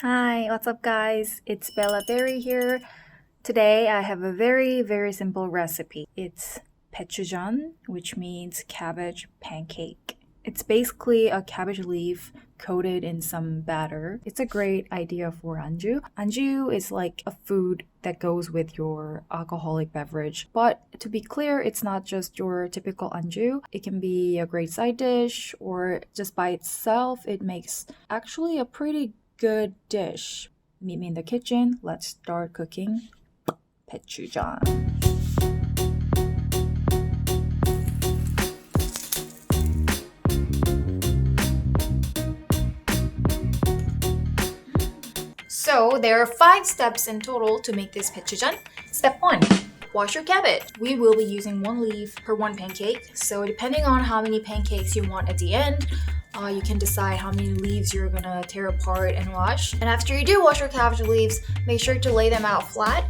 Hi, what's up guys? It's Bella Berry here. Today I have a very simple recipe. It's Baechu, which means cabbage pancake. It's basically a cabbage leaf coated in some batter. It's a great idea for anju. Anju is like a food that goes with your alcoholic beverage. But to be clear, it's not just your typical anju. It can be a great side dish or just by itself. It makes actually a pretty good dish. Meet me in the kitchen. Let's start cooking Baechu. So there are 5 steps in total to make this Baechu. Step 1. Wash your cabbage. We will be using 1 leaf per 1 pancake. So depending on how many pancakes you want at the end, you can decide how many leaves you're gonna tear apart and wash. And after you do wash your cabbage leaves, make sure to lay them out flat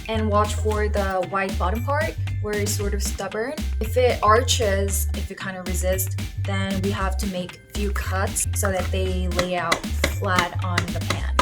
and watch for the white bottom part where it's sort of stubborn. If it arches, if it kind of resists, then we have to make a few cuts so that they lay out flat on the pan.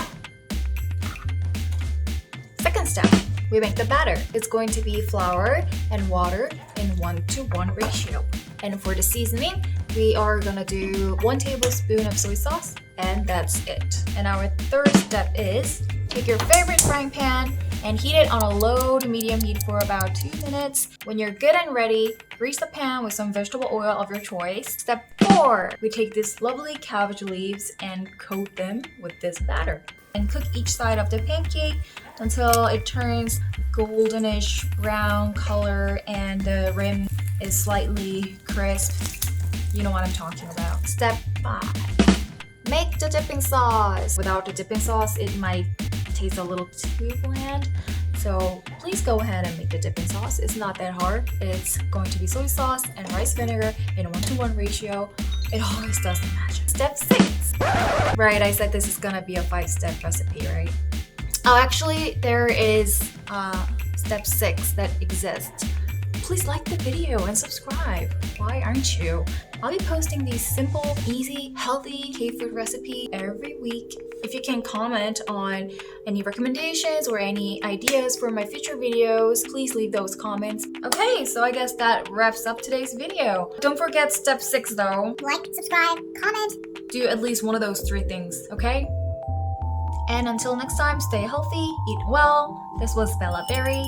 Second step, we make the batter. It's going to be flour and water in 1:1 ratio. And for the seasoning, we are gonna do 1 tablespoon of soy sauce, and that's it. And our third step is take your favorite frying pan and heat it on a low to medium heat for about 2 minutes. When you're good and ready, grease the pan with some vegetable oil of your choice. Step 4, we take these lovely cabbage leaves and coat them with this batter. And cook each side of the pancake until it turns goldenish brown color and the rim is slightly crisp. You know what I'm talking about. Step 5. Make the dipping sauce. Without the dipping sauce, it might taste a little too bland. So please go ahead and make the dipping sauce. It's not that hard. It's going to be soy sauce and rice vinegar in a 1:1 ratio. It always does the magic. Step 6. Right, I said this is gonna be a 5-step recipe, right? Oh, actually, there is step 6 that exists. Please like the video and subscribe. Why aren't you? I'll be posting these simple, easy, healthy K-food recipe every week. If you can comment on any recommendations or any ideas for my future videos, please leave those comments. Okay, so I guess that wraps up today's video. Don't forget step 6 though. Like, subscribe, comment. Do at least one of those 3 things, okay? And until next time, stay healthy, eat well. This was Bella Berry.